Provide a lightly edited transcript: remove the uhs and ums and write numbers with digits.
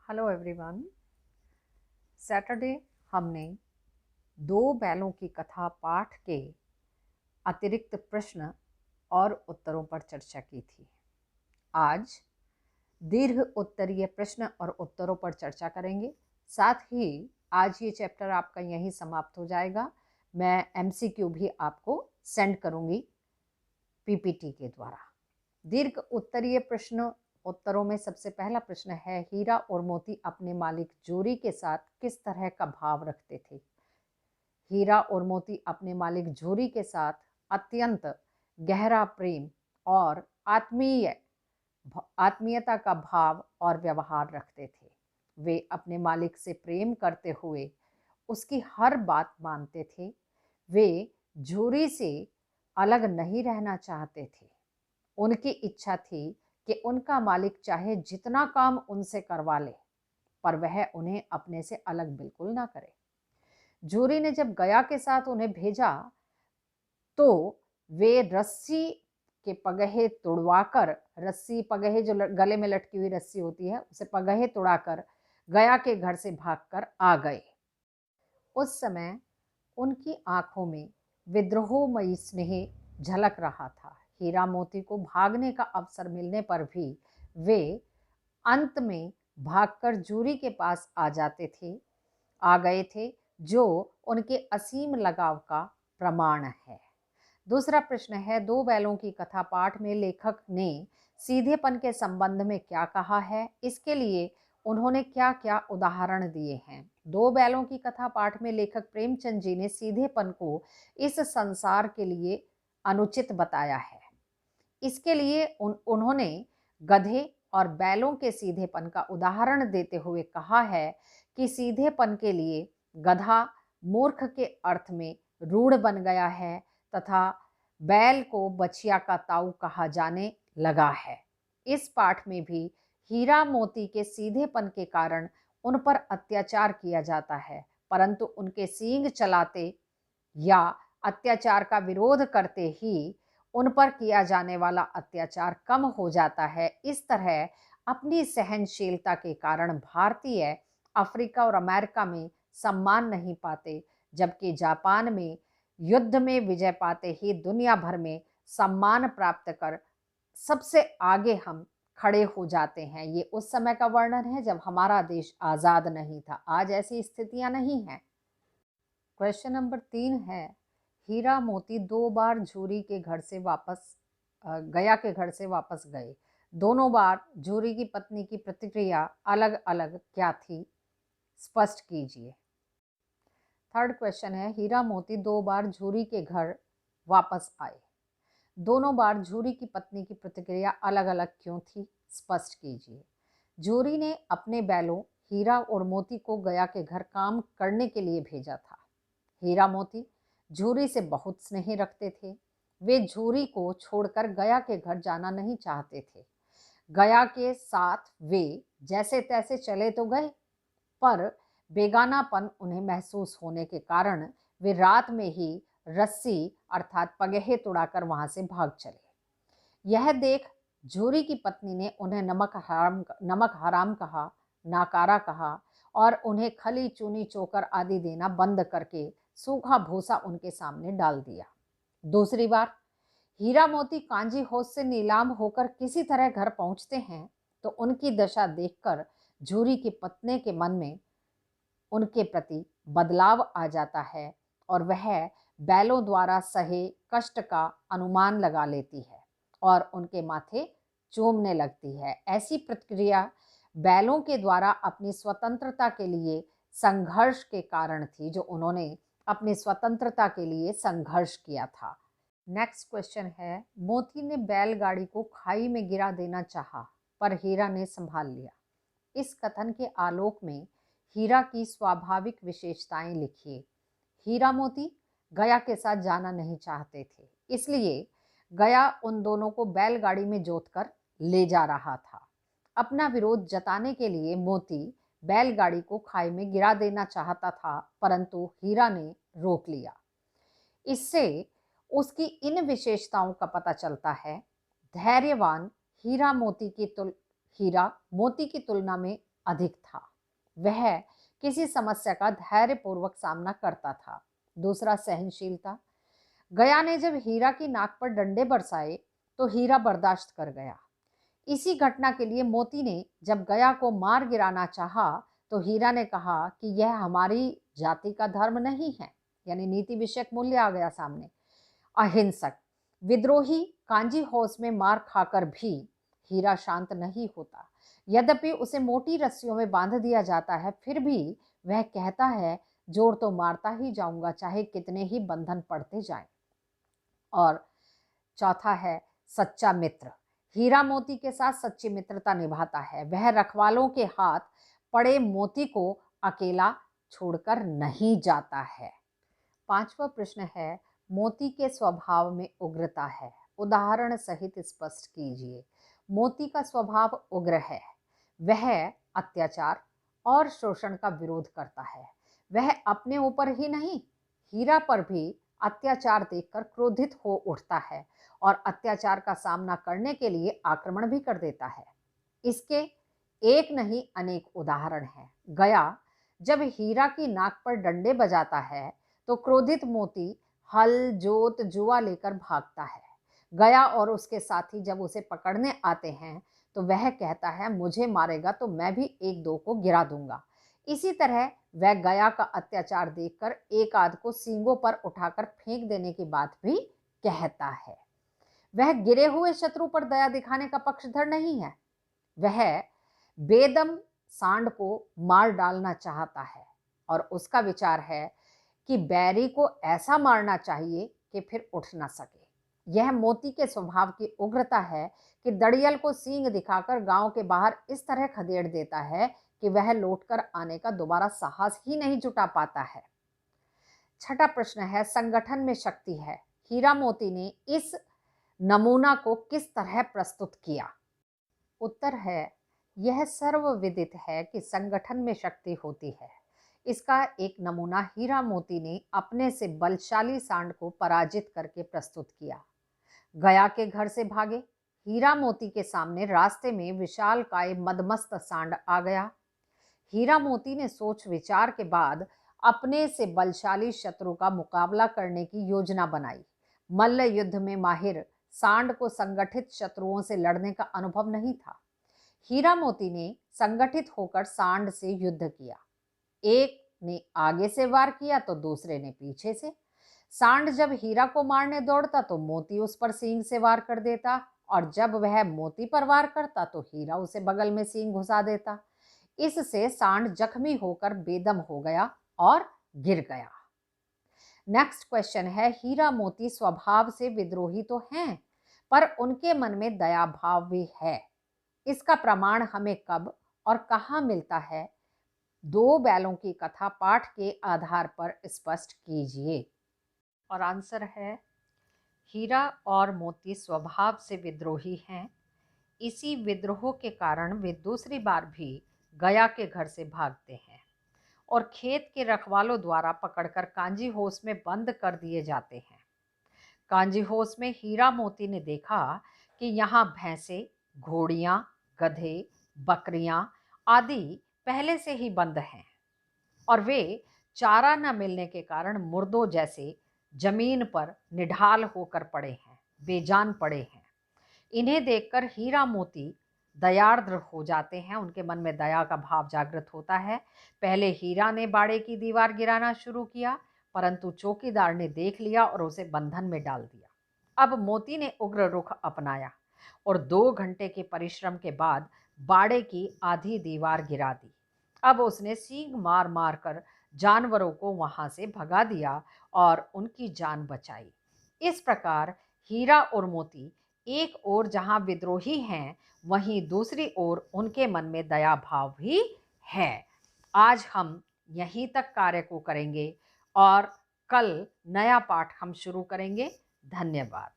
Hello everyone. Saturday हमने दो बैलों की कथा पाठ के अतिरिक्त प्रश्न और उत्तरों पर चर्चा की थी। आज दीर्घ उत्तरीय प्रश्न और उत्तरों पर चर्चा करेंगे। साथ ही आज ये चैप्टर आपका यहीं समाप्त हो जाएगा। मैं एमसीक्यू भी आपको सेंड करूंगी पीपीटी के द्वारा। दीर्घ उत्तरीय प्रश्न उत्तरों में सबसे पहला प्रश्न है, हीरा और मोती अपने मालिक जोरी के साथ किस तरह का भाव रखते थे? हीरा और मोती अपने मालिक जोरी के साथ अत्यंत गहरा प्रेम और आत्मीयता का भाव और व्यवहार रखते थे। वे अपने मालिक से प्रेम करते हुए उसकी हर बात मानते थे। वे जोरी से अलग नहीं रहना चाहते थे। उनकी इच्छा थी कि उनका मालिक चाहे जितना काम उनसे करवा ले, पर वह उन्हें अपने से अलग बिल्कुल ना करे। जोरी ने जब गया के साथ उन्हें भेजा तो वे रस्सी के पगहे तुड़वाकर, रस्सी पगहे जो गले में लटकी हुई रस्सी होती है उसे पगहे तुड़ाकर गया के घर से भागकर आ गए। उस समय उनकी आंखों में विद्रोहमयी स्नेह झलक रहा था। हीरा मोती को भागने का अवसर मिलने पर भी वे अंत में भागकर जोरी के पास आ गए थे, जो उनके असीम लगाव का प्रमाण है। दूसरा प्रश्न है, दो बैलों की कथा पाठ में लेखक ने सीधेपन के संबंध में क्या कहा है? इसके लिए उन्होंने क्या क्या उदाहरण दिए हैं? दो बैलों की कथा पाठ में लेखक प्रेमचंद जी ने सीधेपन को इस संसार के लिए अनुचित बताया है। इसके लिए उन्होंने गधे और बैलों के सीधेपन का उदाहरण देते हुए कहा है कि सीधेपन के लिए गधा मूर्ख के अर्थ में रूढ़ बन गया है तथा बैल को बछिया का ताऊ कहा जाने लगा है। इस पाठ में भी हीरा मोती के सीधेपन के कारण उन पर अत्याचार किया जाता है, परंतु उनके सींग चलाते या अत्याचार का विरोध करते ही उन पर किया जाने वाला अत्याचार कम हो जाता है। इस तरह अपनी सहनशीलता के कारण भारतीय अफ्रीका और अमेरिका में सम्मान नहीं पाते, जबकि जापान में युद्ध में विजय पाते ही दुनिया भर में सम्मान प्राप्त कर सबसे आगे हम खड़े हो जाते हैं। ये उस समय का वर्णन है जब हमारा देश आज़ाद नहीं था। आज ऐसी स्थितियां नहीं हैं। क्वेश्चन नंबर 3 है, हीरा मोती दो बार झूरी के घर से गया के घर से वापस गए। दोनों बार झूरी की पत्नी की प्रतिक्रिया अलग अलग क्या थी? स्पष्ट कीजिए। थर्ड क्वेश्चन है, हीरा मोती दो बार झूरी के घर वापस आए। दोनों बार झूरी की पत्नी की प्रतिक्रिया अलग अलग क्यों थी? स्पष्ट कीजिए। झूरी ने अपने बैलों हीरा और मोती को गया के घर काम करने के लिए भेजा था। हीरा मोती झूरी से बहुत स्नेह रखते थे। वे झूरी को छोड़कर गया के घर जाना नहीं चाहते थे। गया के साथ वे जैसे तैसे चले तो गए, पर बेगानापन उन्हें महसूस होने के कारण वे रात में ही रस्सी अर्थात पगहे तुड़ाकर वहां से भाग चले। यह देख झूरी की पत्नी ने उन्हें नमक हराम कहा, नाकारा कहा और उन्हें खली चूनी चोकर आदि देना बंद करके सूखा भूसा उनके सामने डाल दिया। दूसरी बार हीरा मोती कांजी होश से नीलाम होकर किसी तरह घर पहुंचते हैं तो उनकी दशा देखकर झूरी की पत्नी के मन में उनके प्रति बदलाव आ जाता है और वह बैलों द्वारा सहे कष्ट का अनुमान लगा लेती है और उनके माथे चूमने लगती है। ऐसी प्रतिक्रिया बैलों के द्वारा अपनी स्वतंत्रता के लिए संघर्ष के कारण थी, जो उन्होंने अपनी स्वतंत्रता के लिए संघर्ष किया था। नेक्स्ट क्वेश्चन है, मोती ने बैलगाड़ी को खाई में गिरा देना चाहा, पर हीरा ने संभाल लिया। इस कथन के आलोक में हीरा की स्वाभाविक विशेषताएं लिखिए। हीरा मोती गया के साथ जाना नहीं चाहते थे, इसलिए गया उन दोनों को बैलगाड़ी में जोतकर ले जा रहा था। अपना विरोध जताने के लिए मोती बैलगाड़ी को खाई में गिरा देना चाहता था, परंतु हीरा ने रोक लिया। इससे उसकी इन विशेषताओं का पता चलता है। धैर्यवान हीरा मोती की तुलना में अधिक था। वह किसी समस्या का धैर्यपूर्वक सामना करता था। दूसरा, सहनशीलता। गया ने जब हीरा की नाक पर डंडे बरसाए तो हीरा बर्दाश्त कर गया। इसी घटना के लिए मोती ने जब गया को मार गिराना चाहा तो हीरा ने कहा कि यह हमारी जाति का धर्म नहीं है, यानी नीति विषयक मूल्य आ गया सामने। अहिंसक। विद्रोही कांजी हाउस में मार खाकर भी हीरा शांत नहीं होता। यद्यपि उसे मोटी रस्सियों में बांध दिया जाता है, फिर भी वह कहता है, जोर तो मारता ही जाऊंगा, चाहे कितने ही बंधन पड़ते जाएं। और चौथा है सच्चा मित्र। हीरा मोती के साथ सच्ची मित्रता निभाता है। वह रखवालों के हाथ पड़े मोती को अकेला छोड़कर नहीं जाता है। पांचवा प्रश्न है, मोती के स्वभाव में उग्रता है, उदाहरण सहित स्पष्ट कीजिए। मोती का स्वभाव उग्र है। वह अत्याचार और शोषण का विरोध करता है। वह अपने ऊपर ही नहीं, हीरा पर भी अत्याचार देखकर क्रोधित हो उठता है और अत्याचार का सामना करने के लिए आक्रमण भी कर देता है। इसके एक नहीं अनेक उदाहरण हैं। गया जब हीरा की नाक पर डंडे बजाता है तो क्रोधित मोती हल, जोत, जुआ लेकर भागता है। गया और उसके साथी जब उसे पकड़ने आते हैं तो वह कहता है, मुझे मारेगा तो मैं भी एक दो को गिरा दूंगा। इसी तरह वह गया का अत्याचार देखकर एक आध को सींगों पर उठाकर फेंक देने की बात भी कहता है। वह गिरे हुए शत्रु पर दया दिखाने का पक्षधर नहीं है। वह बेदम सांड को मार डालना चाहता है और उसका विचार है कि बैरी को ऐसा मारना चाहिए कि फिर उठ ना सके। यह मोती के स्वभाव की उग्रता है कि दड़ियल को सींग दिखाकर गांव के बाहर इस तरह खदेड़ देता है कि वह लौटकर आने का दोबारा साहस ही नहीं जुटा पाता है। छठा प्रश्न है, संगठन में शक्ति है। हीरा मोती ने इस नमूना को किस तरह प्रस्तुत किया? उत्तर है, यह सर्वविदित है कि संगठन में शक्ति होती है। इसका एक नमूना हीरा मोती ने अपने से बलशाली सांड को पराजित करके प्रस्तुत किया। गया के घर से भागे हीरा मोती के सामने रास्ते में विशालकाय मदमस्त सांड आ गया। हीरा मोती ने सोच विचार के बाद अपने से बलशाली शत्रु का मुकाबला करने की योजना बनाई। मल्ल युद्ध में माहिर सांड को संगठित शत्रुओं से लड़ने का अनुभव नहीं था। हीरा मोती ने संगठित होकर सांड से युद्ध किया। एक ने आगे से वार किया तो दूसरे ने पीछे से। सांड जब हीरा को मारने दौड़ता तो मोती उस पर सींग से वार कर देता और जब वह मोती पर वार करता तो हीरा उसे बगल में सींग घुसा देता। इससे सांड जख्मी होकर बेदम हो गया और गिर गया। नेक्स्ट क्वेश्चन है, हीरा मोती स्वभाव से विद्रोही तो हैं, पर उनके मन में दया भाव भी है। इसका प्रमाण हमें कब और कहाँ मिलता है? दो बैलों की कथा पाठ के आधार पर स्पष्ट कीजिए। और आंसर है, हीरा और मोती स्वभाव से विद्रोही हैं। इसी विद्रोह के कारण वे दूसरी बार भी गया के घर से भागते हैं और खेत के रखवालों द्वारा पकड़कर कांजी होस में बंद कर दिए जाते हैं। कांजी होस में हीरा मोती ने देखा कि यहाँ भैंसे, घोड़ियाँ, गधे, बकरियां आदि पहले से ही बंद हैं और वे चारा न मिलने के कारण मुर्दों जैसे जमीन पर निढाल होकर पड़े हैं, बेजान पड़े हैं। इन्हें देखकर हीरा मोती दयार्द्र हो जाते हैं। उनके मन में दया का भाव जागृत होता है। पहले हीरा ने बाड़े की दीवार गिराना शुरू किया, परंतु चौकीदार ने देख लिया और उसे बंधन में डाल दिया। अब मोती ने उग्र रुख अपनाया और 2 घंटे के परिश्रम के बाद बाड़े की आधी दीवार गिरा दी। अब उसने सींग मार मार कर जानवरों को वहां से भगा दिया और उनकी जान बचाई। इस प्रकार हीरा और मोती एक ओर जहां विद्रोही हैं, वहीं दूसरी ओर उनके मन में दया भाव भी है। आज हम यहीं तक कार्य को करेंगे और कल नया पाठ हम शुरू करेंगे। धन्यवाद।